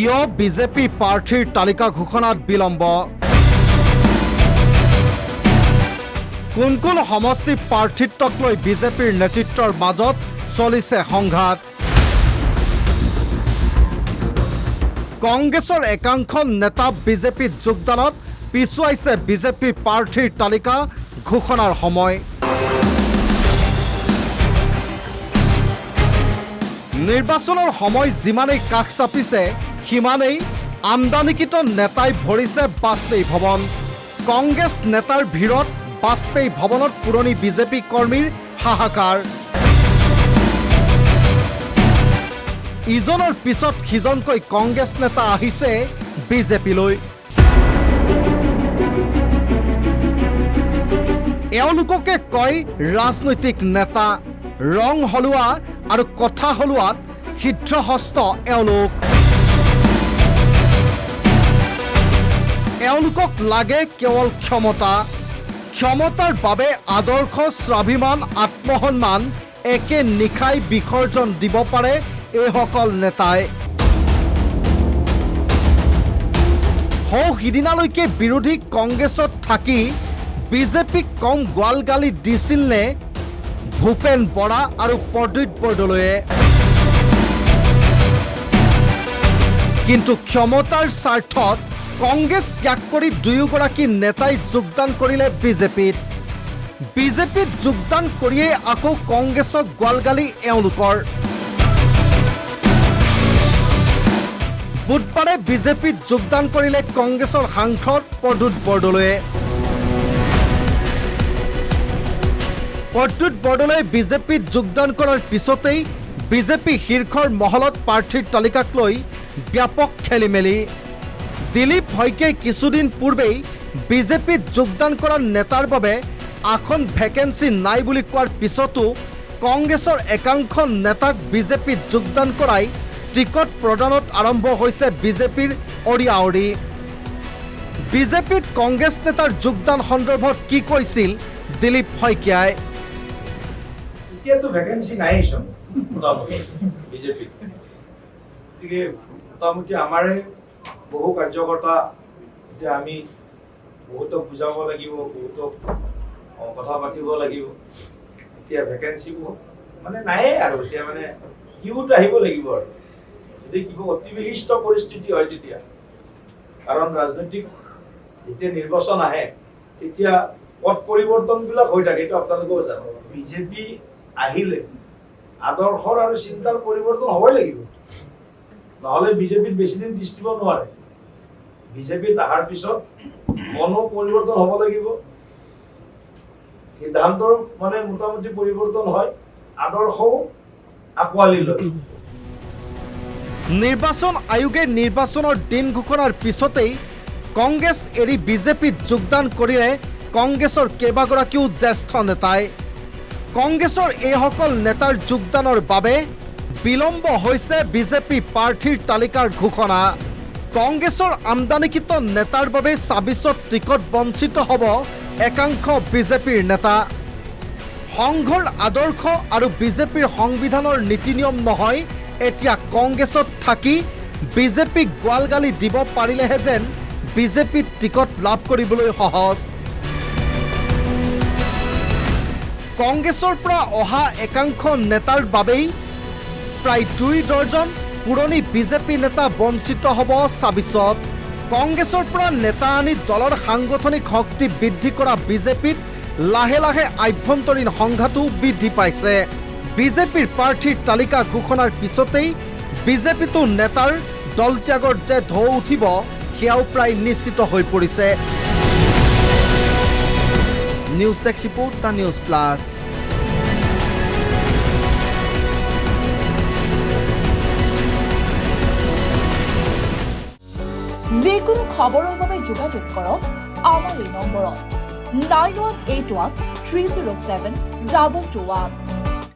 কিয় বিজেপি প্ৰাৰ্থীৰ তালিকা ঘোষণাত বিলম্ব কোন কোন সমষ্টি প্ৰাৰ্থিত্বক লৈ বিজেপিৰ নেতৃত্বৰ মাজত চলিছে সংঘাত কংগ্ৰেছৰ একাংশ নেতা বিজেপিত যোগদানত পিছুৱাইছে বিজেপিৰ প্ৰাৰ্থীৰ তালিকা ঘোষণাৰ সময় নিৰ্বাচনৰ সময় যিমানেই কাষ চাপিছে সিমানেই আমদানিকৃত নেতাই ভৰিছে বাজপেয়ী ভৱন কংগ্ৰেছ নেতাৰ ভিৰত বাজপেয়ী ভৱনত পুৰণি বিজেপি কৰ্মীৰ হাহাকাৰ ইজনৰ পিছত সিজনকৈ কংগ্ৰেছ নেতা আহিছে বিজেপিলৈ এওঁলোককে কয় ৰাজনৈতিক নেতা ৰং হলুৱা আৰু কথা হলুৱাত সিদ্ধহস্ত এওঁলোকক লাগে কেৱল ক্ষমতাৰ বাবে আদৰ্শ স্বাভিমান আত্মসন্মান একে নিশাই বিসৰ্জন দিব পাৰে এইসকল নেতাই সিদিনালৈকে বিৰোধী কংগ্ৰেছত থাকি বিজেপিক কম গোৱালগালি দিছিল নে ভূপেন বৰা আৰু প্ৰদ্যুৎ বৰদলৈয়ে কিন্তু ক্ষমতাৰ স্বাৰ্থত কংগ্ৰেছ ত্যাগ কৰি দুয়োগৰাকী নেতাই যোগদান কৰিলে বিজেপিত যোগদান কৰিয়ে আকৌ কংগ্ৰেছক গোৱালগালি এওঁলোকৰ বুধবাৰে বিজেপিত যোগদান কৰিলে কংগ্ৰেছৰ সাংসদ প্ৰদ্যুৎ বৰদলৈয়ে বিজেপিত যোগদান কৰাৰ পিছতেই বিজেপি শীৰ্ষৰ মহলত প্ৰাৰ্থীৰ তালিকাক লৈ ব্যাপক খেলিমেলি দিলীপ শইকীয়াই কিছুদিন পূৰ্বেই বিজেপিত যোগদান কৰা নেতাৰ বাবে আসন ভেকেন্সি নাই বুলি কোৱাৰ পিছতো কংগ্ৰেছৰ একাংশ নেতাক বিজেপিত যোগদান কৰাই টিকট প্ৰদানত আৰম্ভ হৈছে বিজেপিৰ অৰিয়াঅৰি বিজেপিত কংগ্ৰেছ নেতাৰ যোগদান সন্দৰ্ভত কি কৈছিল দিলীপ শইকীয়াই এতিয়াতো ভেকেন্সি নাই মোটামুটি বিজেপিত গতিকে মোটামুটি আমাৰে বহু কাৰ্যকৰ্তা যে আমি বহুতক বুজাব লাগিব বহুতক কথা পাতিব লাগিব এতিয়া ভেকেন্সিবোৰ মানে নাইয়ে আৰু এতিয়া মানে কিউত আহিব লাগিব আৰু যদি কিবা অতি বিশিষ্ট পৰিস্থিতি হয় তেতিয়া কাৰণ ৰাজনৈতিক যেতিয়া নিৰ্বাচন আহে তেতিয়া পথ পৰিৱৰ্তনবিলাক হৈ থাকে এইটো আপোনালোকেও জানে বিজেপি আহিলে আদৰ্শৰ আৰু চিন্তাৰ পৰিৱৰ্তন হ'বই লাগিব নহ'লে বিজেপিত বেছিদিন তিষ্ঠিব নোৱাৰে বিজেপিত অহাৰ পিছত মনো পৰিৱৰ্তন হ'ব লাগিব সিদ্ধান্তৰ মানে মোটামুটি পৰিৱৰ্তন হয় আদৰ্শও আকোৱালি লয় নিৰ্বাচন আয়োগে নিৰ্বাচনৰ দিন ঘোষণাৰ পিছতেই কংগ্ৰেছ এৰি বিজেপিত যোগদান কৰিলে কংগ্ৰেছৰ কেইবাগৰাকীও জ্যেষ্ঠ নেতাই কংগ্ৰেছৰ এইসকল নেতাৰ যোগদানৰ বাবে বিলম্ব হৈছে বিজেপি প্ৰাৰ্থীৰ তালিকাৰ ঘোষণা কংগ্ৰেছৰ আমদানিকৃত নেতাৰ বাবে ২৬ত টিকট বঞ্চিত হ'ব একাংশ বিজেপিৰ নেতা সংঘৰ আদৰ্শ আৰু বিজেপিৰ সংবিধানৰ নীতি নিয়ম নহয় এতিয়া কংগ্ৰেছত থাকি বিজেপিক গোৱালগালি দিব পাৰিলেহে যেন বিজেপিত টিকট লাভ কৰিবলৈ সহজ কংগ্ৰেছৰ পৰা অহা একাংশ নেতাৰ বাবেই প্ৰায় ২ ডৰ্জন পুৰণি বিজেপি নেতা বঞ্চিত হ'ব ২৬ত কংগ্ৰেছৰ পৰা নেতা আনি দলৰ সাংগঠনিক শক্তি বৃদ্ধি কৰা বিজেপিত লাহে লাহে আভ্যন্তৰীণ সংঘাতো বৃদ্ধি পাইছে বিজেপিৰ প্ৰাৰ্থীৰ তালিকা ঘোষণাৰ পিছতেই বিজেপিতো নেতাৰ দলত্যাগৰ যে ঢৌ উঠিব সেয়াও প্ৰায় নিশ্চিত হৈ পৰিছে news desk report the news plus যিকোনো খবৰৰ বাবে যোগাযোগ কৰক আমাৰ এই নম্বৰত 9181 307 221